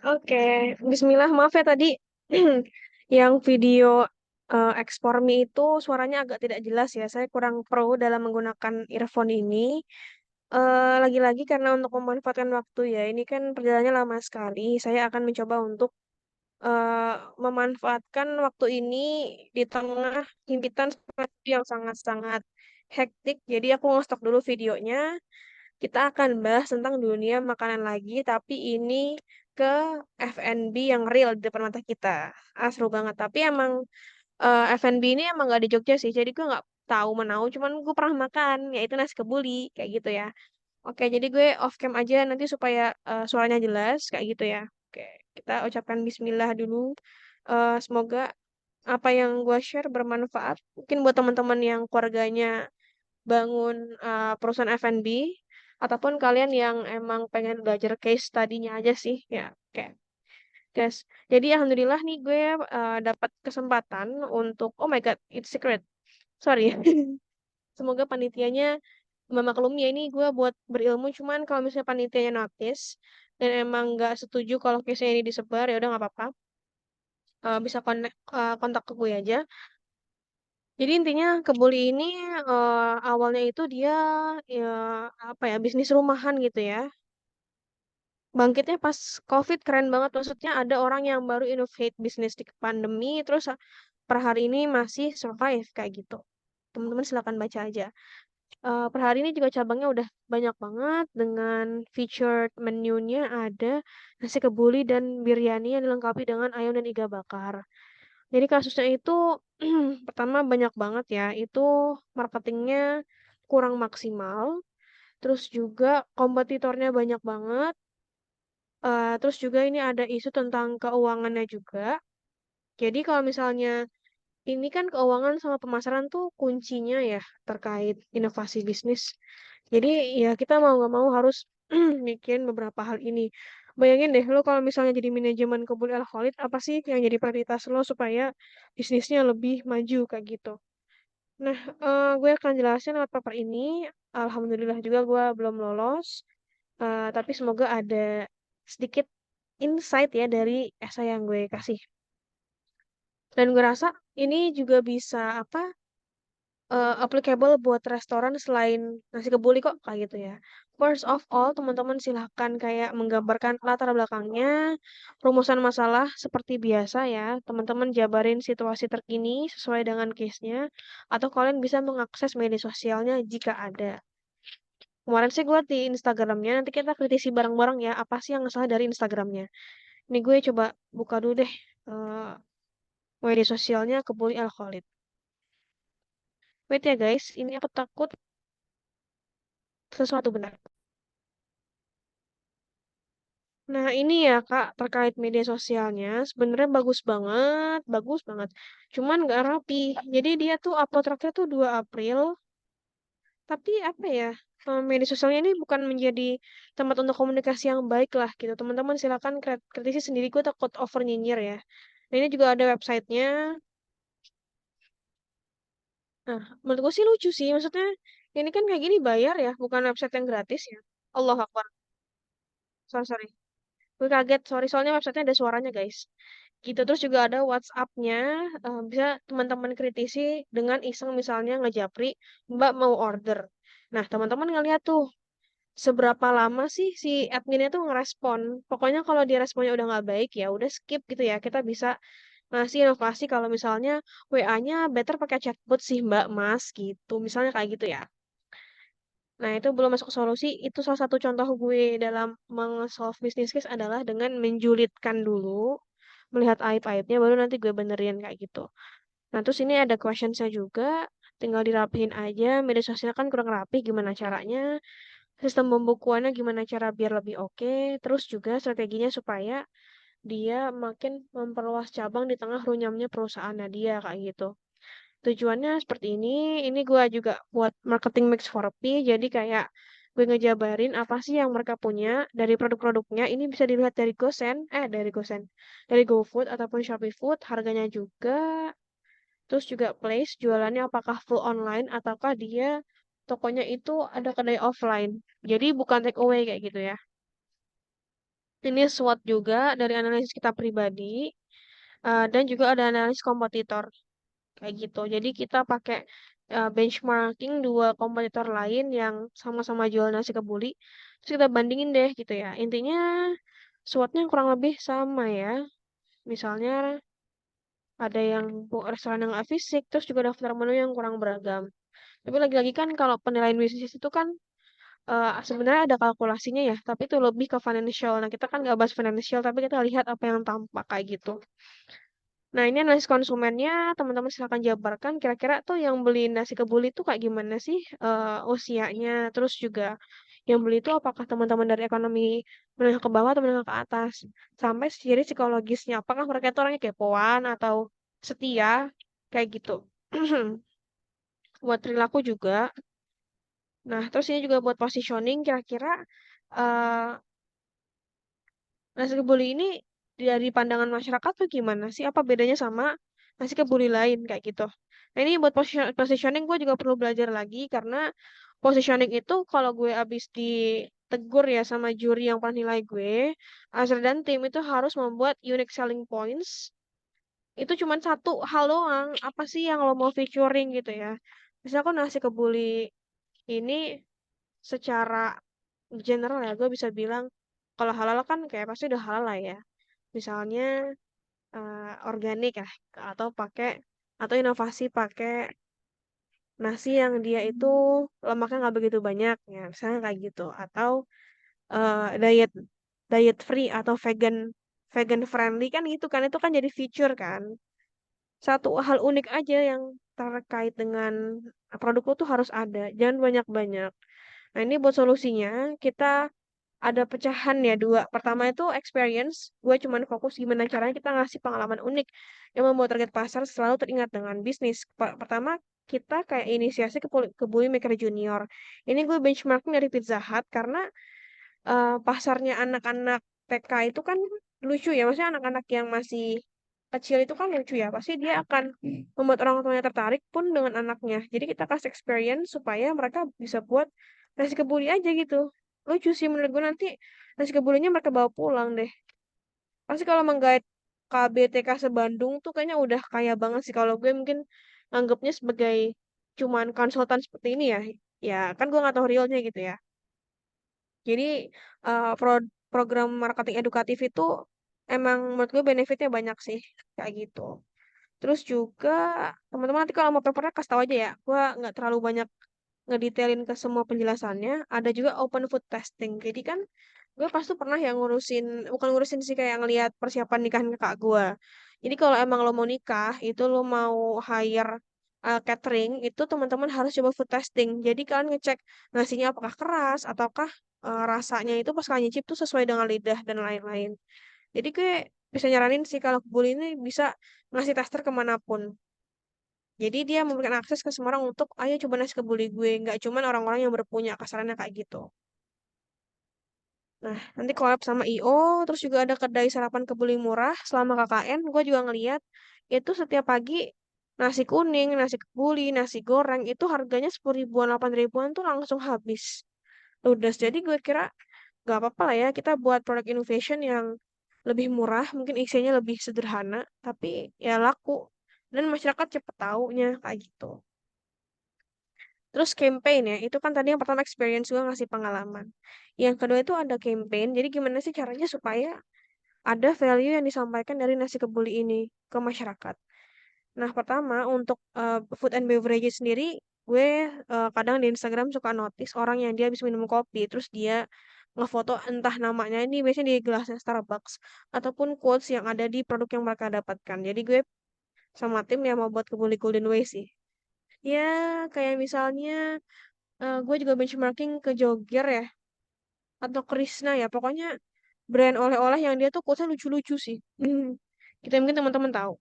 Oke, Bismillah, maaf ya tadi yang video ekspor mie itu suaranya agak tidak jelas ya. Saya kurang pro dalam menggunakan earphone ini. Lagi-lagi karena untuk memanfaatkan waktu ya, ini kan perjalanannya lama sekali. Saya akan mencoba untuk eh, memanfaatkan waktu ini di tengah himpitan yang sangat-sangat hektik. Jadi aku nge-stop dulu videonya. Kita akan bahas tentang dunia makanan lagi, tapi ini ke F&B yang real di depan mata kita. Seru banget. Tapi emang F&B ini emang gak di Jogja sih, jadi gue nggak tahu menau, cuman gue pernah makan, yaitu nasi kebuli, kayak gitu ya. Oke, jadi gue off cam aja nanti supaya suaranya jelas, kayak gitu ya. Oke, kita ucapkan Bismillah dulu. Semoga apa yang gue share bermanfaat. Mungkin buat teman-teman yang keluarganya bangun perusahaan F&B ataupun kalian yang emang pengen belajar case tadinya aja sih ya. Oke, guys. Jadi alhamdulillah nih gue dapat kesempatan untuk oh my god, it's secret. Sorry. Semoga panitianya memaklumi ya, ini gue buat berilmu, cuman kalau misalnya panitianya notice dan emang nggak setuju kalau case-nya ini disebar ya udah nggak apa-apa. Bisa kontak ke gue aja. Jadi intinya Kebuli ini awalnya itu dia ya apa ya, bisnis rumahan gitu ya. Bangkitnya pas COVID keren banget, maksudnya ada orang yang baru innovate bisnis di pandemi terus per hari ini masih survive kayak gitu. Teman-teman silakan baca aja. Per hari ini juga cabangnya udah banyak banget dengan featured menunya ada nasi kebuli dan biryani yang dilengkapi dengan ayam dan iga bakar. Jadi kasusnya itu pertama banyak banget ya, itu marketingnya kurang maksimal, terus juga kompetitornya banyak banget, terus juga ini ada isu tentang keuangannya juga. Jadi kalau misalnya ini kan keuangan sama pemasaran tuh kuncinya ya terkait inovasi bisnis. Jadi ya kita mau nggak mau harus mikirin beberapa hal ini. Bayangin deh lo kalau misalnya jadi manajemen Kebun El Khalid, apa sih yang jadi prioritas lo supaya bisnisnya lebih maju kayak gitu. Nah, gue akan jelasin lewat paper ini. Alhamdulillah juga gue belum lolos. Tapi semoga ada sedikit insight ya dari esai yang gue kasih. Dan gue rasa ini juga bisa apa applicable buat restoran selain nasi kebuli kok kayak gitu ya. First of all, teman-teman silahkan kayak menggambarkan latar belakangnya, rumusan masalah seperti biasa ya. Teman-teman jabarin situasi terkini sesuai dengan case-nya, atau kalian bisa mengakses media sosialnya jika ada. Kemarin sih gue di Instagramnya, nanti kita kritisi bareng-bareng ya, apa sih yang salah dari Instagramnya. Ini gue coba buka dulu deh eh, media sosialnya Kebuli Al Khalid. Wait ya guys, ini aku takut sesuatu benar. Nah, ini ya Kak, terkait media sosialnya, sebenarnya bagus banget, bagus banget. Cuman nggak rapi. Jadi dia tuh upload terakhir tuh 2 April, tapi apa ya, media sosialnya ini bukan menjadi tempat untuk komunikasi yang baik lah gitu. Teman-teman silakan kritisi sendiri, gue takut over nyinyir ya. Nah, ini juga ada websitenya. Nah, menurut gue sih lucu sih, maksudnya ini kan kayak gini bayar ya, bukan website yang gratis ya. Allah Akbar, sorry, sorry. Gue kaget, sorry, soalnya websitenya ada suaranya guys. Gitu, terus juga ada WhatsApp-nya, bisa teman-teman kritisi dengan iseng misalnya ngejapri, Mbak mau order. Nah, teman-teman ngeliat tuh, seberapa lama sih si adminnya tuh ngerespon. Pokoknya kalau dia responnya udah nggak baik, ya udah skip gitu ya. Kita bisa ngasih inovasi kalau misalnya WA-nya better pakai chatbot sih Mbak, Mas, gitu. Misalnya kayak gitu ya. Nah, itu belum masuk solusi. Itu salah satu contoh gue dalam meng-solve business case adalah dengan menjulitkan dulu, melihat aib-aibnya, baru nanti gue benerin kayak gitu. Nah, terus ini ada questionsnya juga, tinggal dirapihin aja. Media sosial kan kurang rapi, gimana caranya? Sistem pembukuannya gimana cara biar lebih oke? Terus juga strateginya supaya dia makin memperluas cabang di tengah runyamnya perusahaannya dia kayak gitu. Tujuannya seperti ini gue juga buat marketing mix for P, jadi kayak gue ngejabarin apa sih yang mereka punya dari produk-produknya, ini bisa dilihat dari dari GoFood ataupun Shopee Food, harganya juga, terus juga place, jualannya apakah full online ataukah dia tokonya itu ada kedai offline, jadi bukan take away kayak gitu ya. Ini SWOT juga dari analisis kita pribadi, dan juga ada analisis kompetitor kayak gitu. Jadi kita pakai benchmarking dua kompetitor lain yang sama-sama jual nasi kebuli, terus kita bandingin deh gitu ya. Intinya SWOT-nya kurang lebih sama ya. Misalnya ada yang restoran yang nggak fisik, terus juga daftar menu yang kurang beragam. Tapi lagi-lagi kan kalau penilaian bisnis itu kan sebenarnya ada kalkulasinya ya, tapi itu lebih ke financial. Nah, kita kan nggak bahas financial, tapi kita lihat apa yang tampak kayak gitu. Nah, ini analisis konsumennya, teman-teman silakan jabarkan kira-kira tuh yang beli nasi kebuli itu kayak gimana sih usianya, terus juga yang beli itu apakah teman-teman dari ekonomi menengah ke bawah atau menengah ke atas, sampai ciri psikologisnya, apakah mereka itu orangnya kepoan atau setia, kayak gitu. Buat perilaku juga. Nah, terus ini juga buat positioning, kira-kira eh nasi kebuli ini dari pandangan masyarakat tuh gimana sih? Apa bedanya sama nasi kebuli lain kayak gitu? Nah ini buat positioning gue juga perlu belajar lagi karena positioning itu kalau gue abis ditegur ya sama juri yang pernah nilai gue, Azra dan tim itu harus membuat unique selling points. Itu cuma satu hal doang. Apa sih yang lo mau featuring gitu ya? Misalkan nasi kebuli ini secara general ya, gue bisa bilang kalau halal kan kayak pasti udah halal lah ya. Misalnya organik ya, atau pakai atau inovasi pakai nasi yang dia itu lemaknya nggak begitu banyak ya, misalnya kayak gitu. Atau diet diet free atau vegan vegan friendly kan gitu kan itu kan jadi feature kan. Satu hal unik aja yang terkait dengan produk lo tuh harus ada, jangan banyak-banyak. Nah, ini buat solusinya, kita ada pecahan ya dua. Pertama itu experience, gue cuman fokus gimana caranya kita ngasih pengalaman unik yang membuat target pasar selalu teringat dengan bisnis. Pertama, kita kayak inisiasi ke Bully Maker Junior. Ini gue benchmarking dari Pizza Hut karena pasarnya anak-anak TK itu kan lucu ya. Maksudnya anak-anak yang masih kecil itu kan lucu ya. Pasti dia akan membuat orang tuanya tertarik pun dengan anaknya. Jadi kita kasih experience supaya mereka bisa buat nasi kebuli aja gitu. Lucu sih menurut gue nanti nasi kebulinya mereka bawa pulang deh. Pasti kalau menggait KBTK se-Bandung tuh kayaknya udah kaya banget sih. Kalau gue mungkin anggapnya sebagai cuman konsultan seperti ini ya. Ya kan gue nggak tahu realnya gitu ya. Jadi program marketing edukatif itu emang menurut gue benefitnya banyak sih kayak gitu. Terus juga teman-teman nanti kalau mau papernya kasih tahu aja ya. Gue nggak terlalu banyak ngedetailin ke semua penjelasannya. Ada juga open food testing. Jadi kan gue pasti pernah yang ngurusin, bukan ngurusin sih kayak ngelihat persiapan nikahan kakak gue. Jadi kalau emang lo mau nikah, itu lo mau hire catering, itu teman-teman harus coba food testing. Jadi kalian ngecek nasinya apakah keras, ataukah rasanya itu pas kalian nyicip tuh sesuai dengan lidah dan lain-lain. Jadi gue bisa nyaranin sih kalau Kebuli ini bisa ngasih tester kemanapun. Jadi dia memberikan akses ke semua orang untuk ayo coba nasi kebuli gue, nggak cuman orang-orang yang berpunya kasarannya kayak gitu. Nah, nanti collab sama IO, terus juga ada kedai sarapan kebuli murah selama KKN, gue juga ngeliat itu setiap pagi nasi kuning, nasi kebuli, nasi goreng itu harganya 10 ribuan, 8 ribuan tuh langsung habis. Ludes. Jadi gue kira gak apa-apa lah ya kita buat product innovation yang lebih murah, mungkin isinya lebih sederhana, tapi ya laku. Dan masyarakat cepet taunya kayak gitu. Terus campaign ya, itu kan tadi yang pertama experience gue ngasih pengalaman. Yang kedua itu ada campaign, jadi gimana sih caranya supaya ada value yang disampaikan dari nasi kebuli ini ke masyarakat. Nah, pertama untuk food and beverage sendiri, gue kadang di Instagram suka notice orang yang dia habis minum kopi, terus dia ngefoto entah namanya ini biasanya di gelasnya Starbucks ataupun quotes yang ada di produk yang mereka dapatkan. Jadi gue sama tim yang mau buat kebuli Golden Way sih. Ya, kayak misalnya gue juga benchmarking ke Jogger ya atau Krishna ya. Pokoknya brand oleh-oleh yang dia tuh quotesnya lucu-lucu sih. Kita mungkin teman-teman tahu.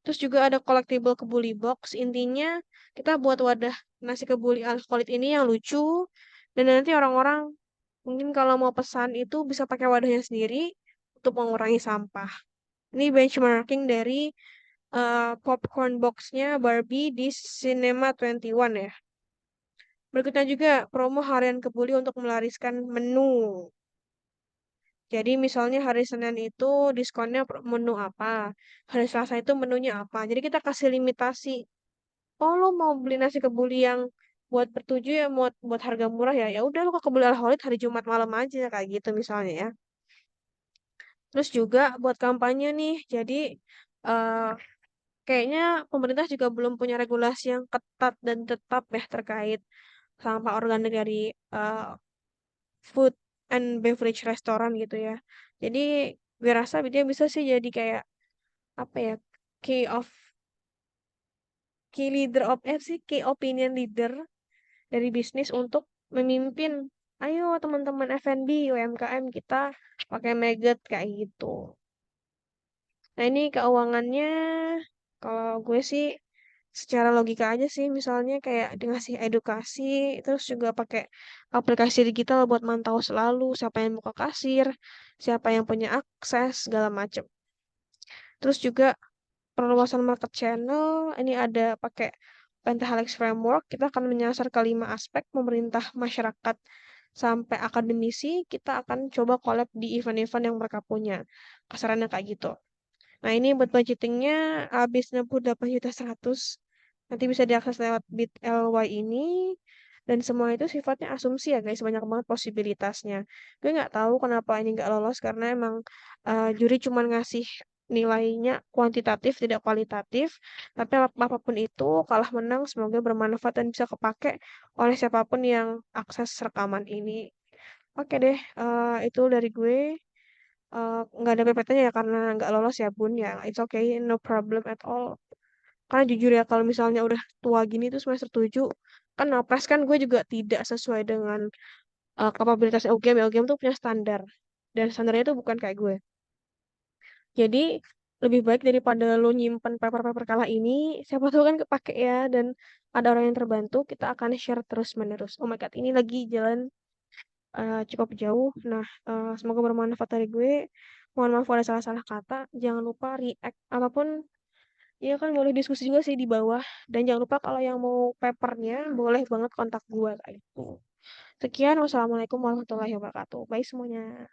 Terus juga ada collectible kebuli box. Intinya kita buat wadah nasi kebuli alkoholit ini yang lucu. Dan nanti orang-orang mungkin kalau mau pesan itu bisa pakai wadahnya sendiri untuk mengurangi sampah. Ini benchmarking dari popcorn boxnya Barbie di Cinema 21 ya. Berikutnya juga promo harian kebuli untuk melariskan menu. Jadi misalnya hari Senin itu diskonnya menu apa, hari Selasa itu menunya apa. Jadi kita kasih limitasi. Oh, lo mau beli nasi kebuli yang buat bertujuh ya, buat harga murah ya. Ya udah lo ke kebuli Al-Khalid hari Jumat malam aja kayak gitu misalnya ya. Terus juga buat kampanye nih. Jadi eh, kayaknya pemerintah juga belum punya regulasi yang ketat dan tetap ya terkait sampah organik dari eh, food and beverage restoran gitu ya. Jadi gue rasa dia bisa sih jadi kayak apa ya, key of key leader of sih key opinion leader dari bisnis untuk memimpin. Ayo teman-teman F&B UMKM kita pakai Maggot kayak gitu. Nah ini keuangannya kalau gue sih secara logika aja sih misalnya kayak ngasih edukasi terus juga pakai aplikasi digital buat mantau selalu siapa yang buka kasir, siapa yang punya akses segala macem. Terus juga perluasan market channel, ini ada pakai Pentahelix Framework, kita akan menyasar ke 5 aspek pemerintah, masyarakat, sampai akademisi, kita akan coba collab di event-event yang mereka punya. Kasarannya kayak gitu. Nah, ini buat budgetingnya habis 68.100.000. Nanti bisa diakses lewat Bit.ly ini. Dan semua itu sifatnya asumsi ya guys, banyak banget posibilitasnya. Gue nggak tahu kenapa ini nggak lolos karena emang juri cuma ngasih nilainya kuantitatif tidak kualitatif. Tapi apapun itu kalah menang semoga bermanfaat dan bisa kepake oleh siapapun yang akses rekaman ini. Oke deh, itu dari gue. Nggak ada PPT-nya ya karena nggak lolos ya Bun ya. It's okay, no problem at all. Karena jujur ya kalau misalnya udah tua gini tuh semester 7 kan napres kan gue juga tidak sesuai dengan kapabilitas UGM ya. UGM tuh punya standar dan standarnya tuh bukan kayak gue. Jadi lebih baik daripada lo nyimpen paper-paper kalah ini, siapa tahu kan kepake ya dan ada orang yang terbantu, kita akan share terus menerus. Oh my god, ini lagi jalan cukup jauh. Nah, semoga bermanfaat dari gue. Mohon maaf kalau ada salah-salah kata. Jangan lupa react apapun. Ya kan boleh diskusi juga sih di bawah. Dan jangan lupa kalau yang mau papernya boleh banget kontak gue kayak gitu. Sekian, wassalamualaikum warahmatullahi wabarakatuh. Bye semuanya.